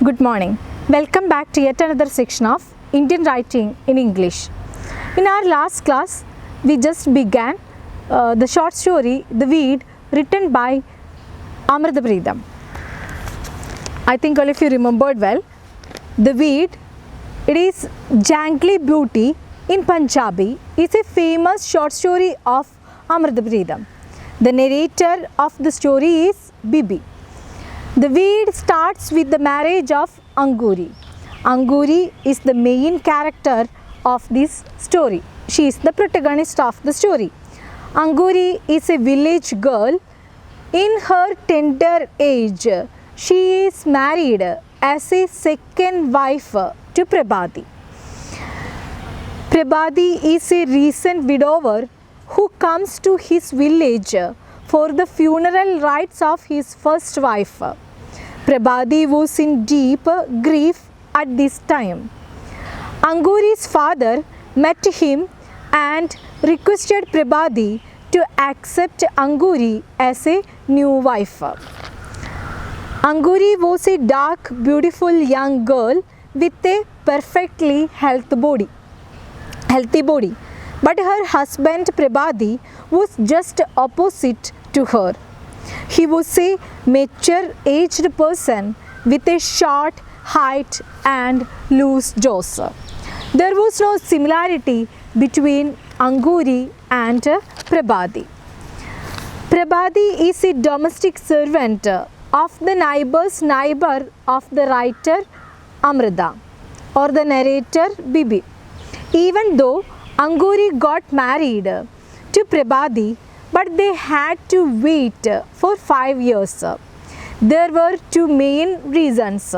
Good morning. Welcome back to yet another section of Indian writing in English. In our last class, we just began the short story The Weed, written by Amrita. I think all of you remembered well. The Weed, it is Jangly Beauty in Punjabi, is a famous short story of Amrita. The narrator of the story is Bibi. The Weed starts with the marriage of Anguri. Anguri is the main character of this story. She is the protagonist of the story. Anguri is a village girl. In her tender age, she is married as a second wife to Prabhati. Prabhati is a recent widower who comes to his village for the funeral rites of his first wife. Prabhati was in deep grief at this time. Anguri's father met him and requested Prabhati to accept Anguri as a new wife. Anguri was a dark, beautiful young girl with a perfectly healthy body. But her husband Prabhati was just opposite to her. He was a mature-aged person with a short height and loose jaws. There was no similarity between Anguri and Prabhati. Prabhati is a domestic servant of the neighbor's neighbor of the writer Amrita or the narrator Bibi. Even though Anguri got married to Prabhati, but they had to wait for 5 years. There were two main reasons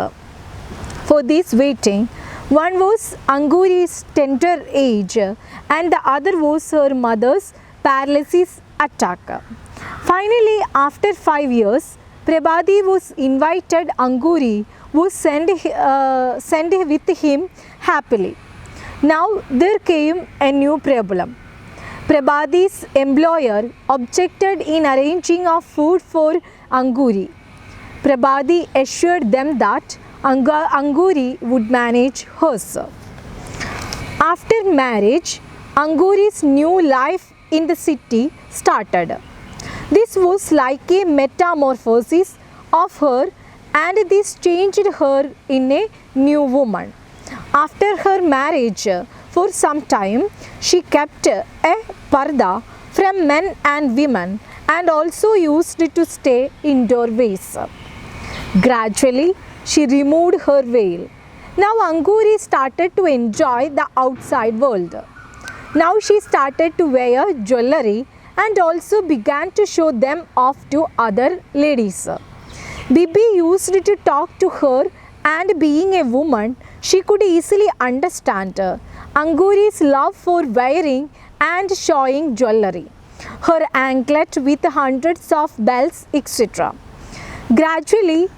for this waiting. One was Anguri's tender age and the other was her mother's paralysis attack. Finally, after 5 years, Prabhati was invited. Anguri was sent with him happily. Now there came a new problem. Prabhati's employer objected in arranging of food for Anguri. Prabhati assured them that Anguri would manage hers. After marriage, Anguri's new life in the city started. This was like a metamorphosis of her, and this changed her in a new woman. After her marriage, for some time, she kept a parda from men and women and also used it to stay in doorways. Gradually, she removed her veil. Now Anguri started to enjoy the outside world. Now she started to wear jewelry and also began to show them off to other ladies. Bibi used to talk to her, and being a woman, she could easily understand Anguri's love for wearing and showing jewelry, her anklet with hundreds of bells, etc. Gradually,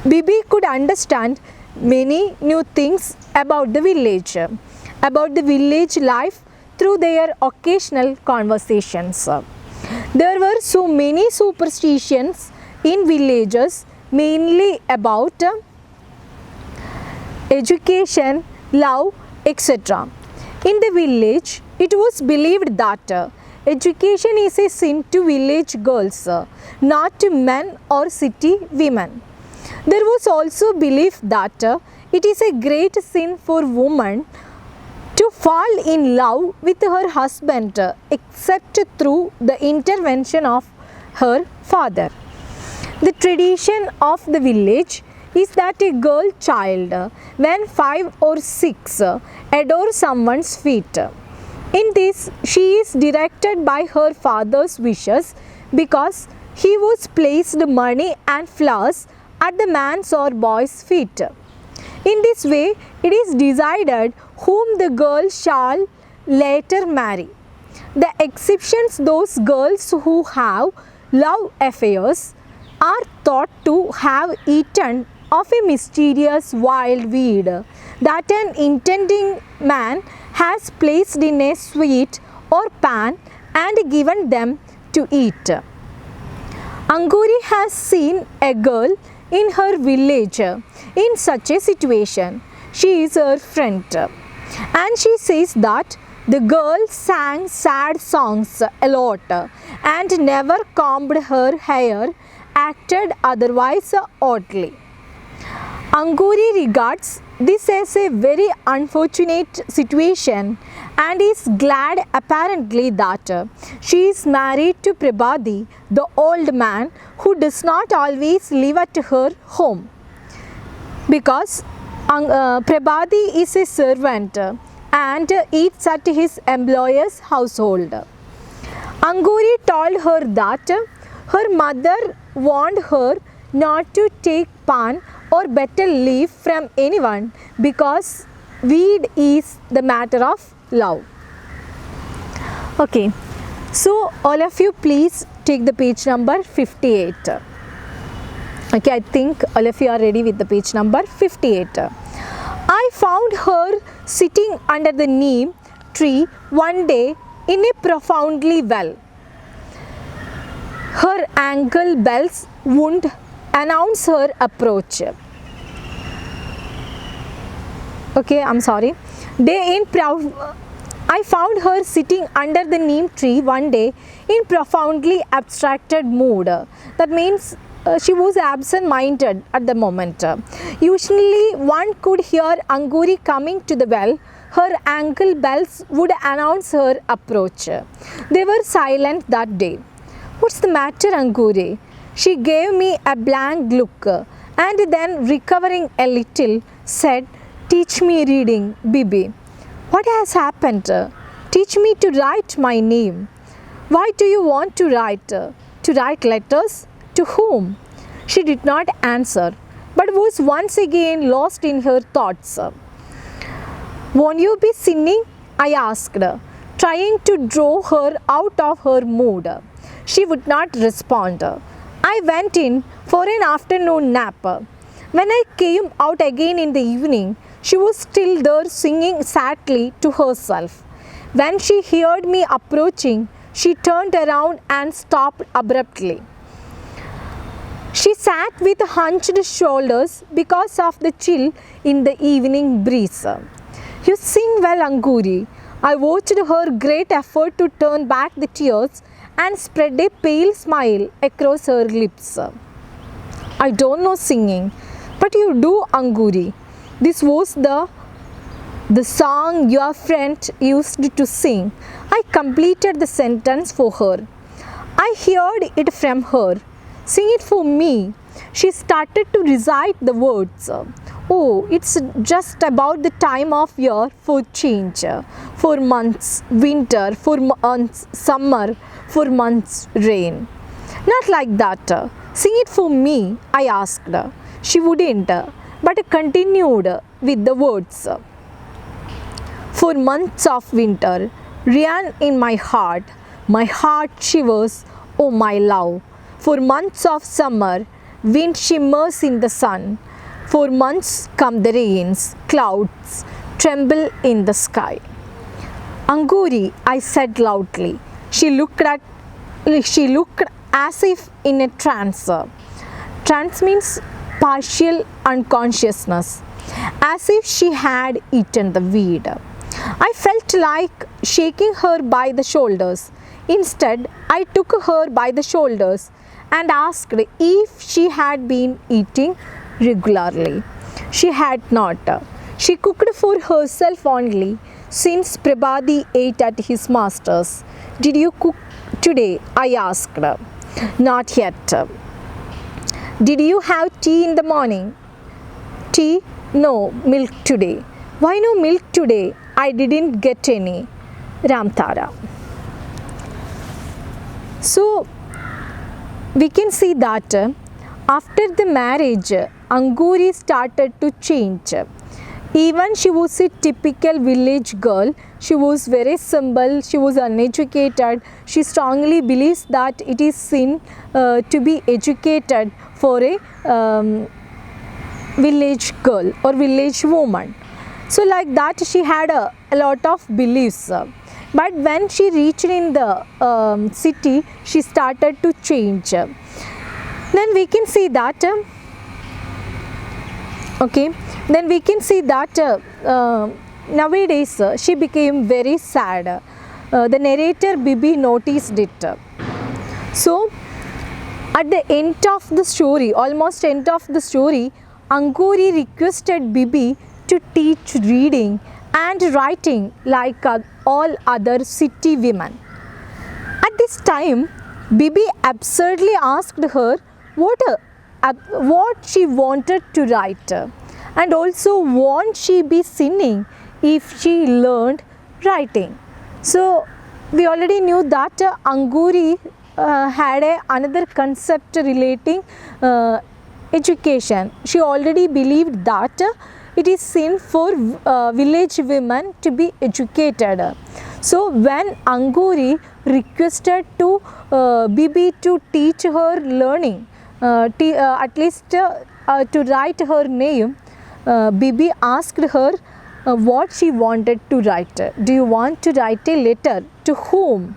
Bibi could understand many new things about the village life through their occasional conversations. There were so many superstitions in villages, mainly about education, love, etc. In the village, it was believed that education is a sin to village girls, not to men or city women. There was also belief that it is a great sin for woman to fall in love with her husband except through the intervention of her father. The tradition of the village is that a girl child, when 5 or 6, adores someone's feet. In this, she is directed by her father's wishes because he was placed money and flowers at the man's or boy's feet. In this way, it is decided whom the girl shall later marry. The exceptions, those girls who have love affairs, are thought to have eaten of a mysterious wild weed that an intending man has placed in a sweet or pan and given them to eat. Anguri has seen a girl in her village in such a situation. She is her friend. And she says that the girl sang sad songs a lot and never combed her hair, acted otherwise oddly. Anguri regards this as a very unfortunate situation and is glad apparently that she is married to Prabhati, the old man who does not always live at her home, because Prabhati is a servant and eats at his employer's household. Anguri told her that her mother warned her not to take pan or better leave from anyone because weed is the matter of love. Okay, so all of you please take the page number 58. Okay, I think all of you are ready with the page number 58. I found her sitting under the neem tree one day in a profoundly well. Her ankle bells would announce her approach. Okay, I'm sorry. I found her sitting under the neem tree one day in profoundly abstracted mood. That means she was absent-minded at the moment. Usually one could hear Anguri coming to the well. Her ankle bells would announce her approach. They were silent that day. What's the matter, Anguri? She gave me a blank look and then, recovering a little, said, "Teach me reading, Bibi." "What has happened?" "Teach me to write my name." "Why do you want to write?" "To write letters." "To whom?" She did not answer, but was once again lost in her thoughts. "Won't you be singing?" I asked, trying to draw her out of her mood. She would not respond. I went in for an afternoon nap. When I came out again in the evening, she was still there singing sadly to herself. When she heard me approaching, she turned around and stopped abruptly. She sat with hunched shoulders because of the chill in the evening breeze. "You sing well, Anguri." I watched her great effort to turn back the tears and spread a pale smile across her lips. "I don't know singing." "But you do, Anguri. This was the song your friend used to sing." I completed the sentence for her. I heard it from her. "Sing it for me." She started to recite the words. "Oh, it's just about the time of year for change. For months winter, for months summer, for months rain." "Not like that. Sing it for me," I asked. She wouldn't, but continued with the words. "For months of winter rain in my heart shivers, oh my love. For months of summer, wind shimmers in the sun. For months come the rains, clouds tremble in the sky." "Anguri," I said loudly. She looked as if in a trance. Trance means partial unconsciousness, as if she had eaten the weed. I felt like shaking her by the shoulders. Instead, I took her by the shoulders and asked if she had been eating regularly. She had not. She cooked for herself only, since Prabhati ate at his master's. "Did you cook today?" I asked. "Not yet." "Did you have tea in the morning?" "Tea? No, milk today." "Why no milk today?" "I didn't get any." Ramtara. So we can see that after the marriage, Anguri started to change. Even she was a typical village girl. She was very simple, she was uneducated. She strongly believes that it is sin to be educated for a village girl or village woman. So like that she had a lot of beliefs. But when she reached in the city, she started to change. Then we can see that Okay, then we can see that nowadays she became very sad. The narrator Bibi noticed it. So at the end of the story, almost end of the story, Anguri requested Bibi to teach reading and writing like all other city women. At this time, Bibi absurdly asked her what she wanted to write, and also won't she be sinning if she learned writing. So we already knew that Anguri had another concept relating education. She already believed that it is sin for village women to be educated. So when Anguri requested to Bibi to teach her learning, at least to write her name, Bibi asked her what she wanted to write. Do you want to write a letter? To whom?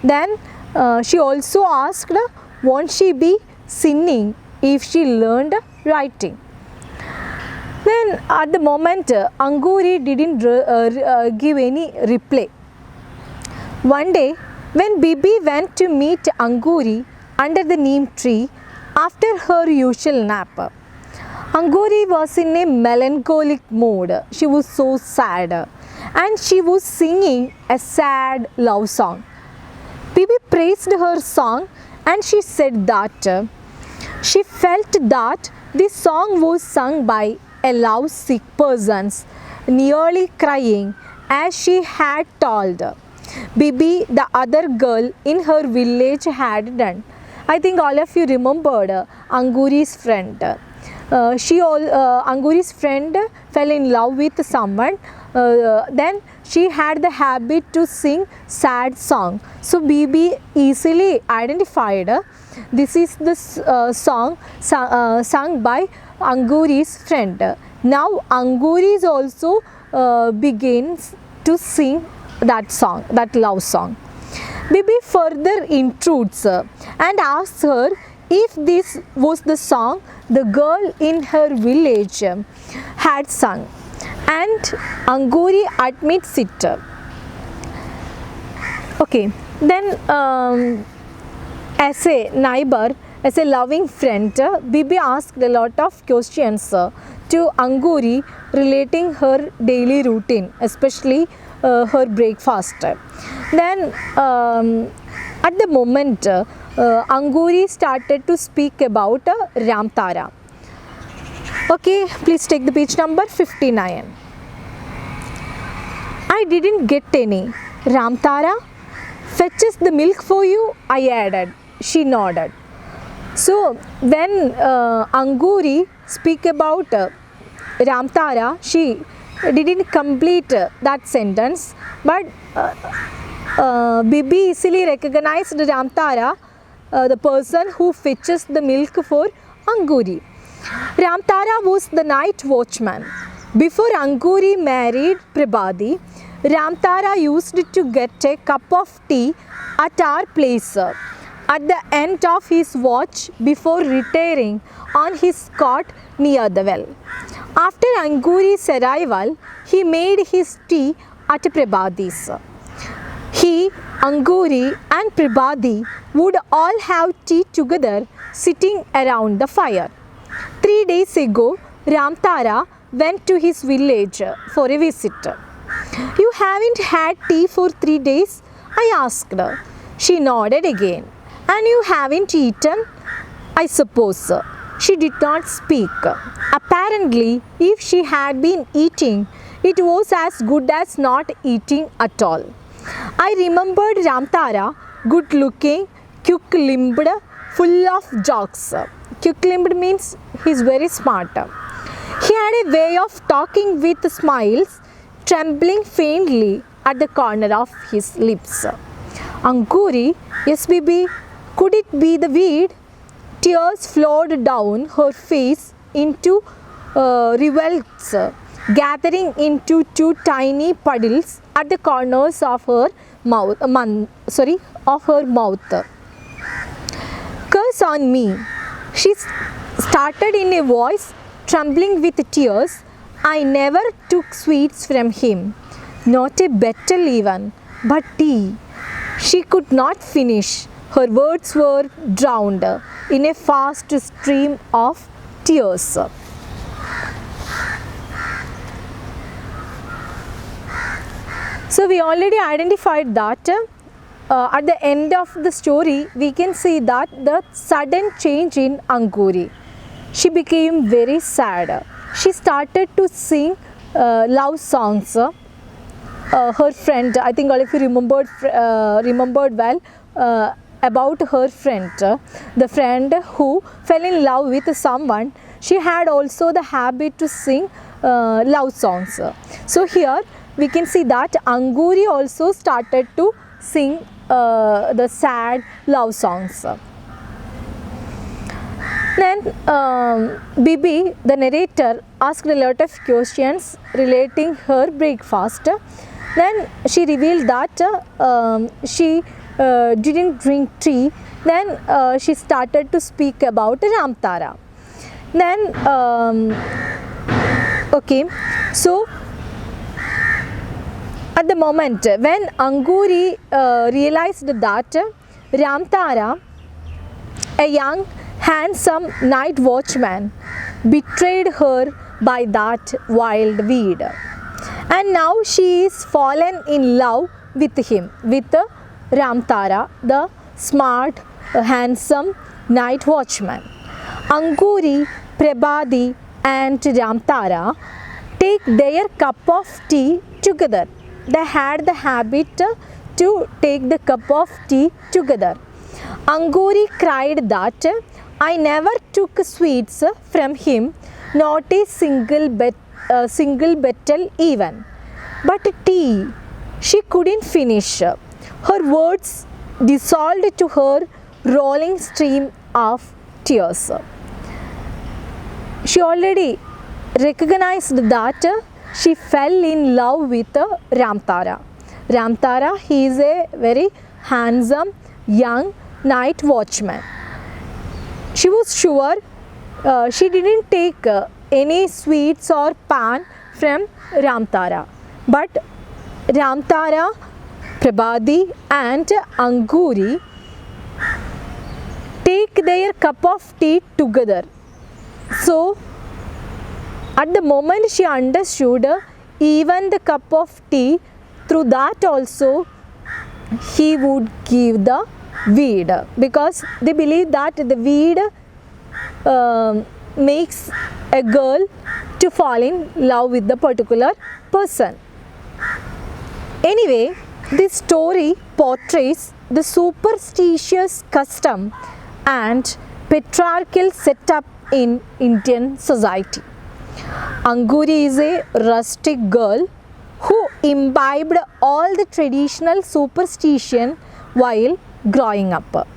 Then she also asked, won't she be sinning if she learned writing? Then at the moment, Anguri didn't give any reply. One day, when Bibi went to meet Anguri under the neem tree after her usual nap, Anguri was in a melancholic mood. She was so sad and she was singing a sad love song. Bibi praised her song and she said that she felt that this song was sung by a love-sick person, nearly crying as she had told Bibi, the other girl in her village, had done. I think all of you remembered Anguri's friend. Anguri's friend fell in love with someone. Then she had the habit to sing sad song. So Bibi easily identified this is the song sung by Anguri's friend. Now Anguri is also begins to sing that song, that love song. Bibi further intrudes and asks her if this was the song the girl in her village had sung, and Anguri admits it. Okay, then as a neighbor, as a loving friend, Bibi asked a lot of questions to Anguri relating her daily routine, especially her breakfast. Then at the moment, Anguri started to speak about Ramtara. Okay, please take the page number 59. I didn't get any. Ramtara fetches the milk for you, I added. She nodded. So when Anguri speak about Ramtara, she didn't complete that sentence, but Bibi easily recognized Ramtara, the person who fetches the milk for Anguri. Ramtara was the night watchman. Before Anguri married Prabhati, Ramtara used to get a cup of tea at our place at the end of his watch before retiring on his cot near the well. After Anguri's arrival, he made his tea at Prabhati's. He, Anguri and Prabhati would all have tea together sitting around the fire. 3 days ago, Ramtara went to his village for a visit. You haven't had tea for 3 days? I asked her. She nodded again. And you haven't eaten? I suppose. She did not speak. Apparently, if she had been eating, it was as good as not eating at all. I remembered Ramtara, good looking, quick limbed, full of jokes. Quick limbed means he's very smart. He had a way of talking with smiles, trembling faintly at the corner of his lips. Anguri, yes, Bibi, could it be the weed? Tears flowed down her face into rivulets, gathering into 2 tiny puddles at the corners of her mouth. Curse on me, she started in a voice trembling with tears, I never took sweets from him, not a betel even, but tea. She could not finish. Her words were drowned in a fast stream of tears. So we already identified that at the end of the story we can see that the sudden change in Anguri. She became very sad. She started to sing love songs. Her friend, I think all of you remembered well about her friend, the friend who fell in love with someone. She had also the habit to sing love songs. So here we can see that Anguri also started to sing the sad love songs. Then Bibi, the narrator, asked a lot of questions relating her breakfast. Then she revealed that she didn't drink tea. Then she started to speak about Ramtara. Then okay, so at the moment when Anguri realized that Ramtara, a young handsome night watchman, betrayed her by that wild weed, and now she is fallen in love with him, with Ramtara, the smart, handsome night watchman. Anguri, Prabhadi and Ramtara take their cup of tea together. They had the habit to take the cup of tea together. Anguri cried that I never took sweets from him, not a single betel even, but tea. She couldn't finish. Her words dissolved to her rolling stream of tears. She already recognized that she fell in love with Ramtara. Ramtara, he is a very handsome young night watchman. She was sure she didn't take any sweets or pan from Ramtara, but Ramtara, Prabhadi and Anguri take their cup of tea together. So at the moment she understood even the cup of tea, through that also he would give the weed, because they believe that the weed makes a girl to fall in love with the particular person. Anyway, this story portrays the superstitious custom and patriarchal setup in Indian society. Anguri is a rustic girl who imbibed all the traditional superstition while growing up.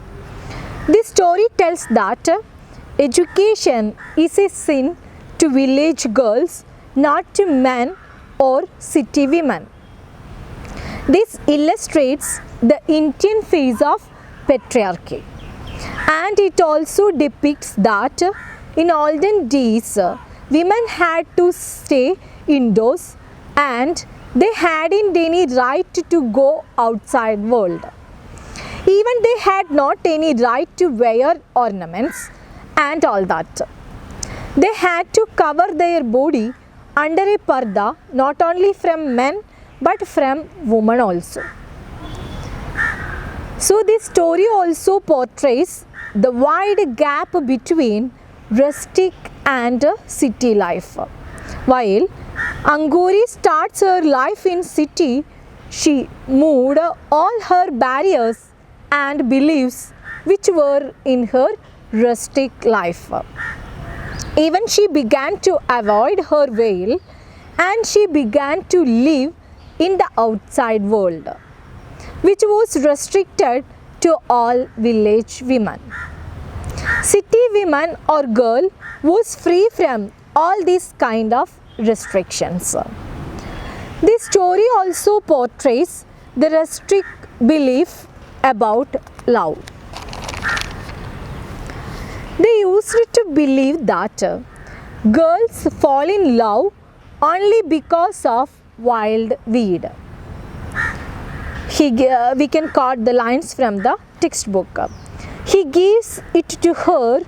This story tells that education is a sin to village girls, not to men or city women. This illustrates the Indian phase of patriarchy, and it also depicts that in olden days women had to stay indoors and they hadn't any right to go outside world. Even they had not any right to wear ornaments and all that. They had to cover their body under a parda, not only from men but from women also. So this story also portrays the wide gap between rustic and city life. While Anguri starts her life in city, she moved all her barriers and beliefs which were in her rustic life. Even she began to avoid her veil and she began to live in the outside world, which was restricted to all village women. City women or girl was free from all these kind of restrictions. This story also portrays the rustic belief about love. They used to believe that girls fall in love only because of wild weed. We can quote the lines from the textbook. He gives it to her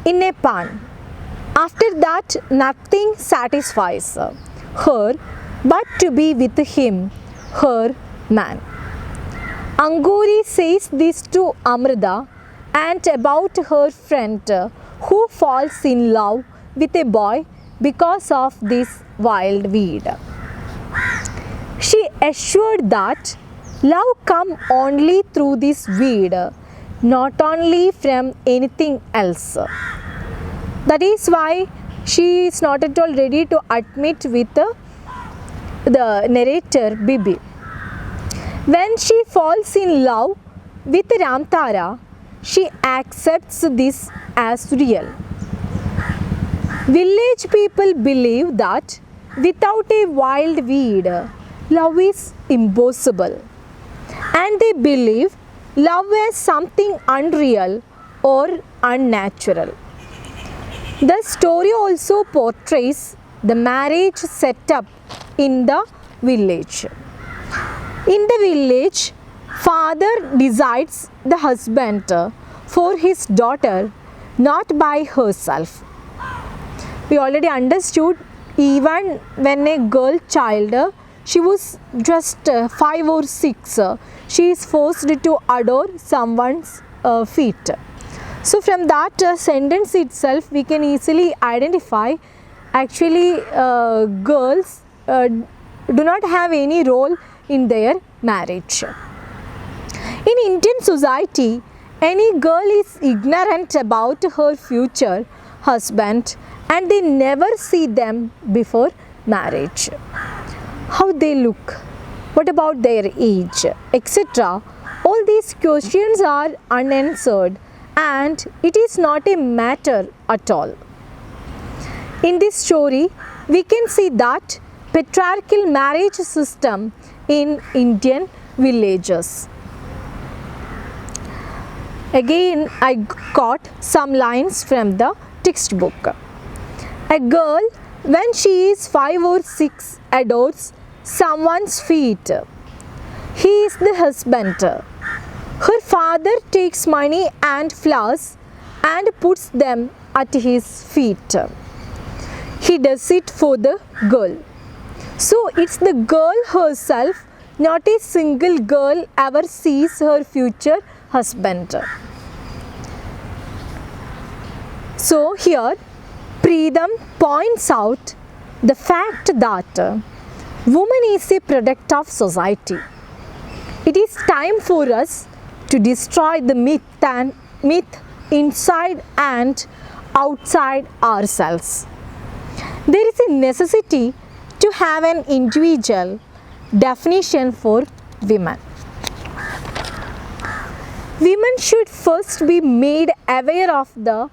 in a pan. After that, nothing satisfies her but to be with him, her man. Anguri says this to Amrita and about her friend who falls in love with a boy because of this wild weed. She assured that love comes only through this weed, not only from anything else. That is why she is not at all ready to admit with the narrator Bibi. When she falls in love with Ramtara, she accepts this as real. Village people believe that without a wild weed, love is impossible. And they believe love is something unreal or unnatural. The story also portrays the marriage setup in the village. In the village, father decides the husband for his daughter, not by herself. We already understood even when a girl child, she was just 5 or 6, she is forced to adore someone's feet. So from that sentence itself, we can easily identify actually girls do not have any role in their marriage. In Indian society, any girl is ignorant about her future husband and they never see them before marriage. How they look, what about their age, etc. All these questions are unanswered and it is not a matter at all. In this story, we can see that patriarchal marriage system in Indian villages. Again, I got some lines from the textbook. A girl, when she is 5 or 6, adores someone's feet. He is the husband. Her father takes money and flowers and puts them at his feet. He does it for the girl. So it's the girl herself, not a single girl ever sees her future husband. So here Preetham points out the fact that woman is a product of society. It is time for us to destroy the myth inside and outside ourselves. There is a necessity to have an individual definition for women. Women should first be made aware of the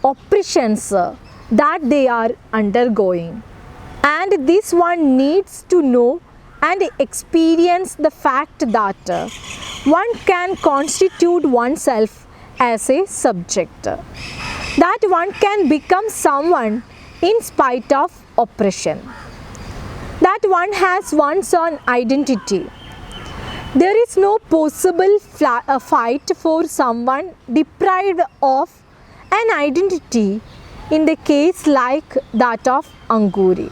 oppressions that they are undergoing, and this one needs to know and experience the fact that one can constitute oneself as a subject, that one can become someone in spite of oppression, that one has one's own identity. There is no possible fight for someone deprived of an identity in the case like that of Anguri.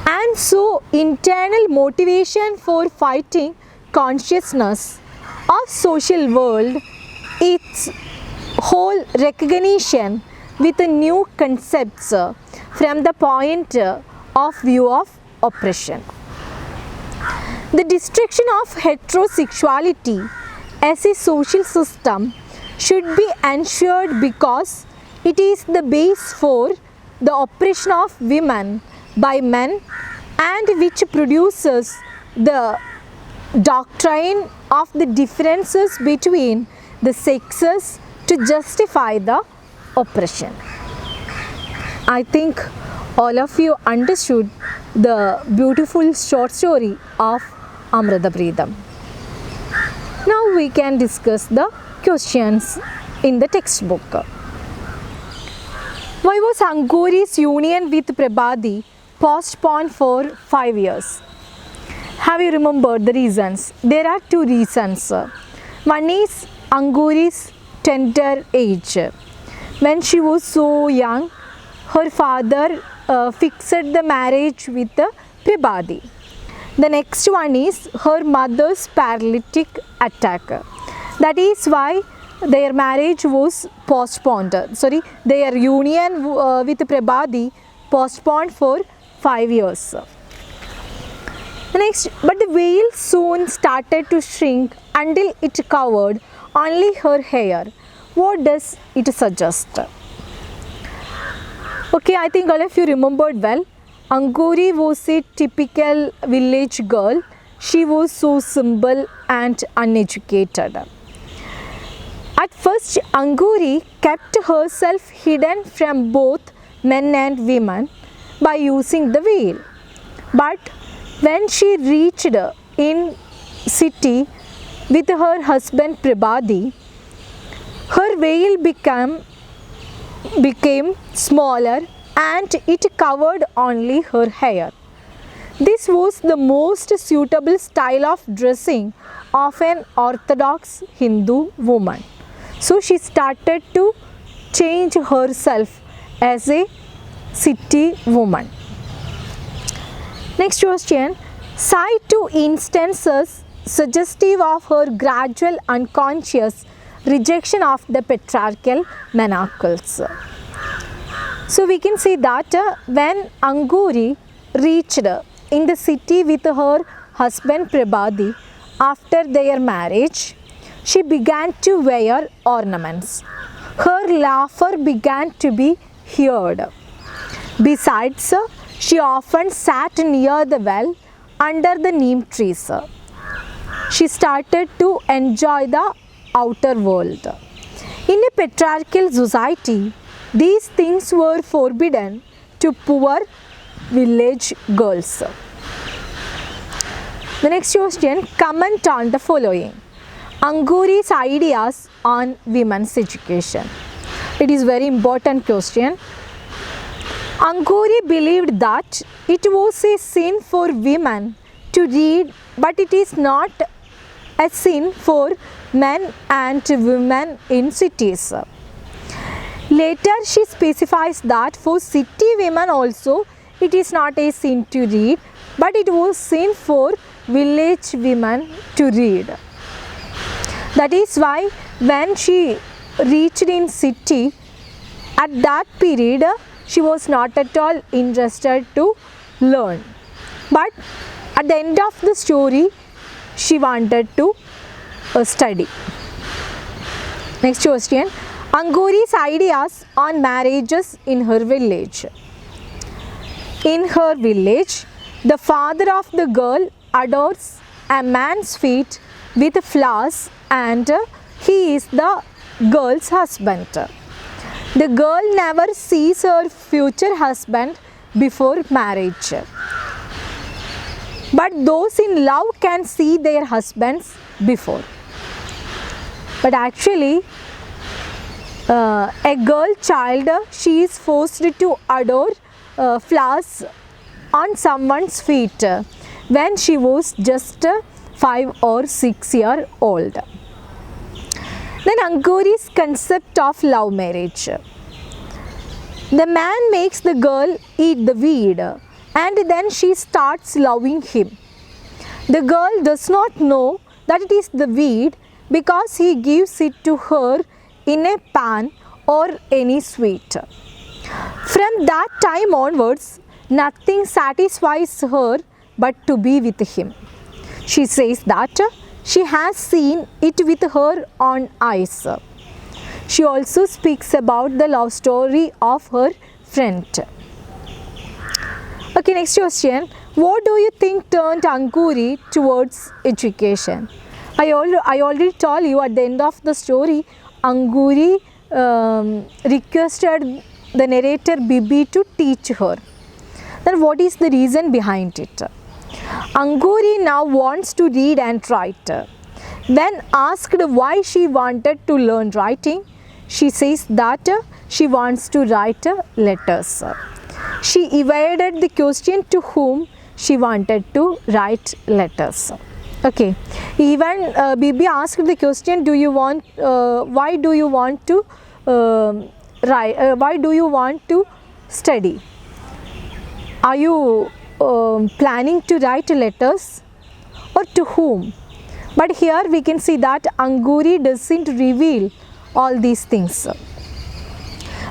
And so internal motivation for fighting consciousness of social world, its whole recognition with new concepts from the point of view of oppression. The destruction of heterosexuality as a social system should be ensured because it is the base for the oppression of women by men and which produces the doctrine of the differences between the sexes to justify the oppression. I think all of you understood the beautiful short story of Amrita Preetham. Now we can discuss the questions in the textbook. Why was Anguri's union with Prabhadi postponed for 5 years? Have you remembered the reasons? There are two reasons. One is Anguri's tender age. When she was so young, her father fixed the marriage with Prabhadi. The next one is her mother's paralytic attack. That is why their marriage was postponed. Their union with Prabhadi postponed for 5 years. Next, but the veil soon started to shrink until it covered only her hair. What does it suggest? Okay, I think all of you remembered well. Anguri was a typical village girl. She was so simple and uneducated. At first, Anguri kept herself hidden from both men and women by using the veil. But when she reached in city with her husband Prabhadi, her veil became smaller and it covered only her hair. This was the most suitable style of dressing of an orthodox Hindu woman. So she started to change herself as a city woman. Next question. Cite two instances suggestive of her gradual unconscious rejection of the patriarchal manacles. So we can say that when Anguri reached in the city with her husband Prabhadi after their marriage, she began to wear ornaments. Her laughter began to be heard. Besides, she often sat near the well under the neem trees. She started to enjoy the outer world. In a patriarchal society, these things were forbidden to poor village girls. The next question, comment on the following. Anguri's ideas on women's education. It is very important question. Anguri believed that it was a sin for women to read, but it is not a sin for men and women in cities. Later she specifies that for city women also it is not a sin to read, but it was sin for village women to read. That is why when she reached in city, at that period she was not at all interested to learn. But at the end of the story, she wanted to study. Next question. Anguri's ideas on marriages in her village. In her village, the father of the girl adorns a man's feet with flowers and he is the girl's husband. The girl never sees her future husband before marriage. But those in love can see their husbands before. But actually, a girl child, she is forced to adore flowers on someone's feet when she was just 5 or 6 years old. Then Anguri's concept of love marriage. The man makes the girl eat the weed and then she starts loving him. The girl does not know that it is the weed because he gives it to her in a pan or any sweet. From that time onwards, nothing satisfies her but to be with him. She says that she has seen it with her own eyes. She also speaks about the love story of her friend. Okay, next question. What do you think turned Anguri towards education? I already told you at the end of the story, Anguri requested the narrator Bibi to teach her. Then what is the reason behind it? Anguri now wants to read and write. When asked why she wanted to learn writing, she says that she wants to write letters. She evaded the question to whom she wanted to write letters. Okay, even Bibi asked the question, do you want, why do you want to why do you want to study? Are you planning to write letters, or to whom? But here we can see that Anguri doesn't reveal all these things.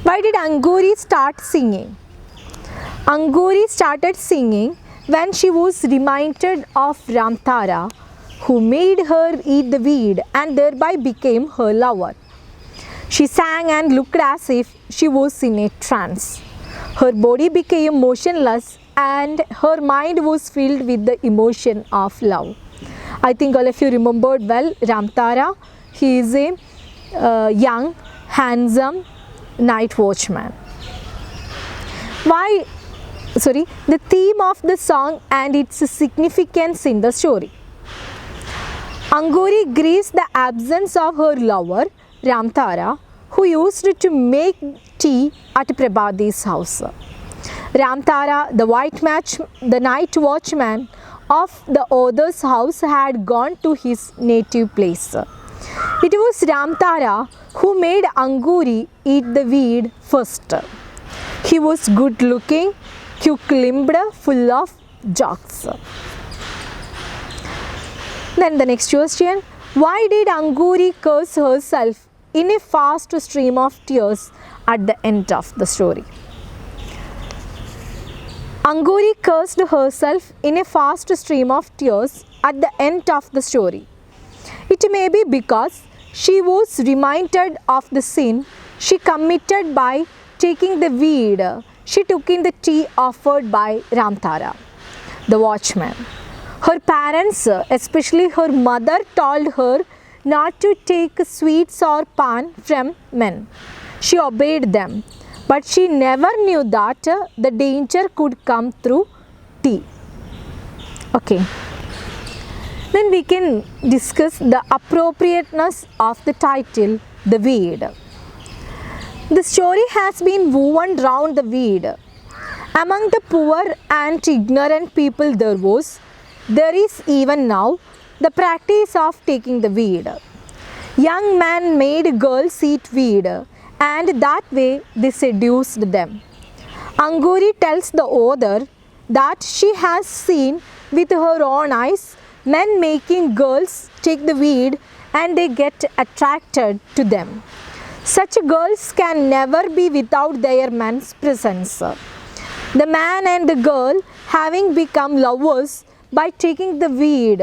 Why did Anguri start singing? Anguri started singing when she was reminded of Ramtara, who made her eat the weed and thereby became her lover. She sang and looked as if she was in a trance. Her body became motionless and her mind was filled with the emotion of love. I think all of you remembered well Ramtara. He is a young, handsome night watchman. The theme of the song and its significance in the story. Anguri grieves the absence of her lover, Ramtara, who used to make tea at Prabhadi's house. Ramtara, the night watchman of the other's house, had gone to his native place. It was Ramtara who made Anguri eat the weed first. He was good looking, quick-limbed, full of jokes. Then the next question, why did Anguri curse herself in a fast stream of tears at the end of the story? Anguri cursed herself in a fast stream of tears at the end of the story. It may be because she was reminded of the sin she committed by taking the weed she took in the tea offered by Ramtara, the watchman. Her parents, especially her mother, told her not to take sweets or pan from men. She obeyed them, but she never knew that the danger could come through tea. Okay. Then we can discuss the appropriateness of the title, The Weed. The story has been woven round the weed. Among the poor and ignorant people there is even now the practice of taking the weed. Young men made girls eat weed, and that way they seduced them. Anguri tells the author that she has seen with her own eyes men making girls take the weed and they get attracted to them. Such girls can never be without their man's presence. The man and the girl, having become lovers by taking the weed,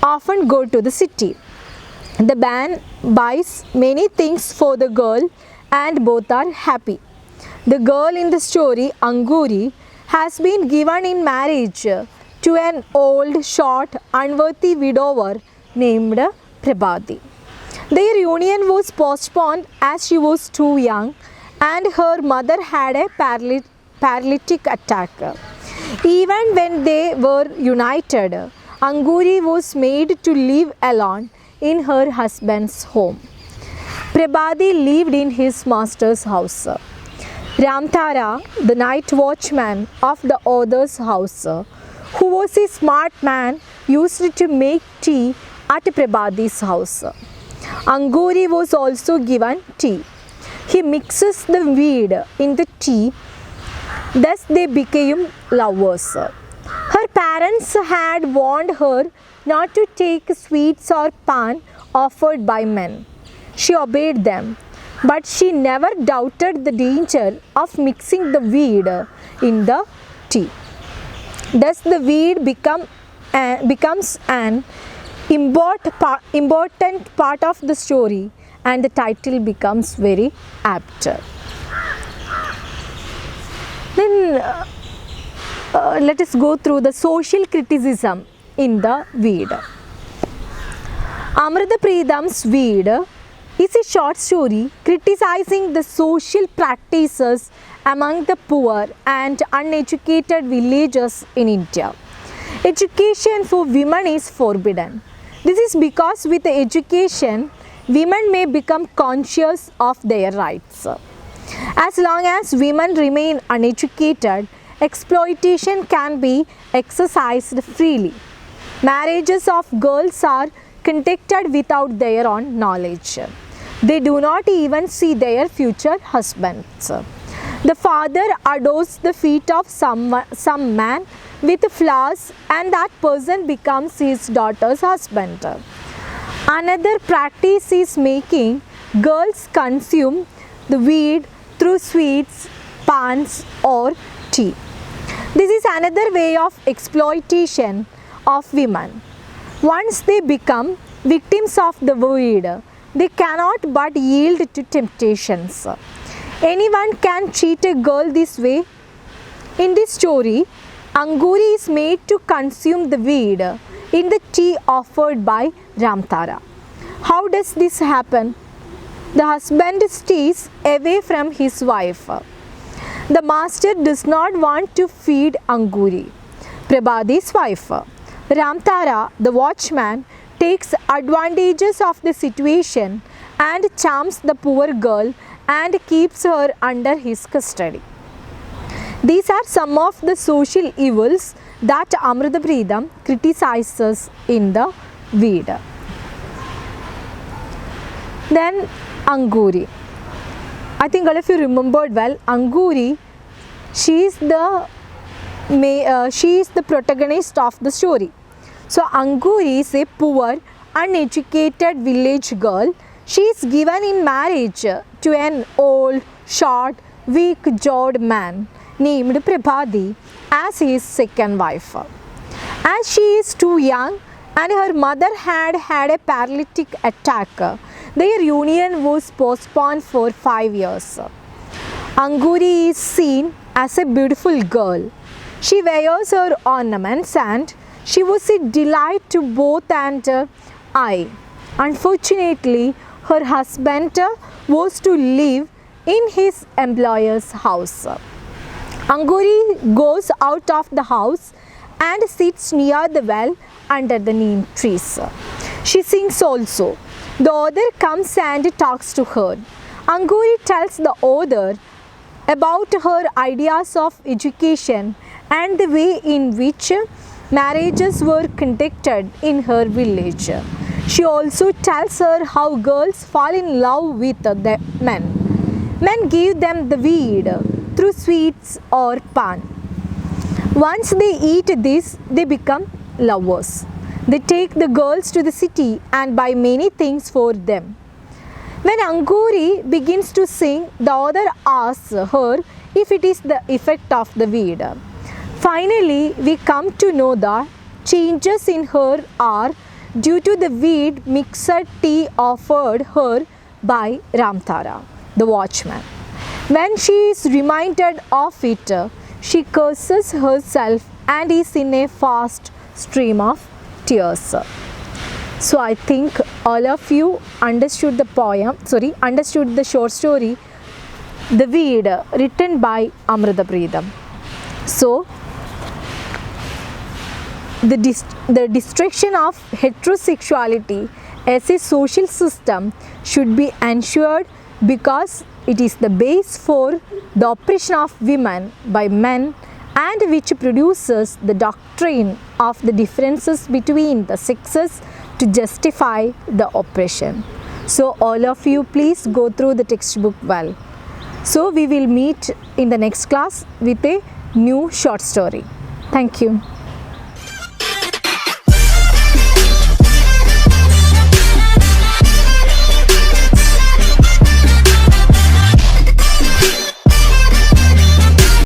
often go to the city. The man buys many things for the girl and both are happy. The girl in the story, Anguri, has been given in marriage to an old, short, unworthy widower named Prabhati. Their union was postponed as she was too young and her mother had a paralytic attack. Even when they were united, Anguri was made to live alone in her husband's home. Prabhati lived in his master's house. Ramtara, the night watchman of the other's house, who was a smart man, used to make tea at Prabhati's house. Anguri was also given tea. He mixes the weed in the tea, thus they became lovers. Her parents had warned her not to take sweets or pan offered by men. She obeyed them, but she never doubted the danger of mixing the weed in the tea. Thus the weed becomes an important part of the story and the title becomes very apt. Then let us go through the social criticism in the weed. Amrita Preedham's Weed is a short story criticizing the social practices among the poor and uneducated villagers in India. Education for women is forbidden. This is because with education, women may become conscious of their rights. As long as women remain uneducated, exploitation can be exercised freely. Marriages of girls are conducted without their own knowledge. They do not even see their future husbands. The father adores the feet of some man with flowers, and that person becomes his daughter's husband. Another practice is making girls consume the weed through sweets, pans, or tea. This is another way of exploitation of women. Once they become victims of the weed, they cannot but yield to temptations. Anyone can cheat a girl this way. In this story, Anguri is made to consume the weed in the tea offered by Ramtara. How does this happen? The husband stays away from his wife. The master does not want to feed Anguri, Prabhadi's wife. Ramtara, the watchman, takes advantages of the situation and charms the poor girl and keeps her under his custody. These are some of the social evils that Amrita criticizes in the weed. Then Anguri. I think all of you remembered well. Anguri, she is the protagonist of the story. So Anguri is a poor, uneducated village girl. She is given in marriage to an old, short, weak-jawed man named Prabhadi as his second wife. As she is too young and her mother had a paralytic attack, their union was postponed for 5 years. Anguri is seen as a beautiful girl. She wears her ornaments and she was a delight to both and eye. Unfortunately, her husband was to live in his employer's house. Anguri goes out of the house and sits near the well under the neem trees. She sings also. The author comes and talks to her. Anguri tells the author about her ideas of education and the way in which marriages were conducted in her village. She also tells her how girls fall in love with the men. Men give them the weed through sweets or pan. Once they eat this, they become lovers. They take the girls to the city and buy many things for them. When Anguri begins to sing, the author asks her if it is the effect of the weed. Finally, we come to know that changes in her are due to the weed mixed tea offered her by Ramtara, the watchman. When she is reminded of it, she curses herself and is in a fast stream of tears. So I think all of you understood understood the short story, The Weed, written by Amrita Preetham. So the destruction of heterosexuality as a social system should be ensured because it is the base for the oppression of women by men and which produces the doctrine of the differences between the sexes to justify the oppression. So all of you please go through the textbook well. So we will meet in the next class with a new short story. Thank you.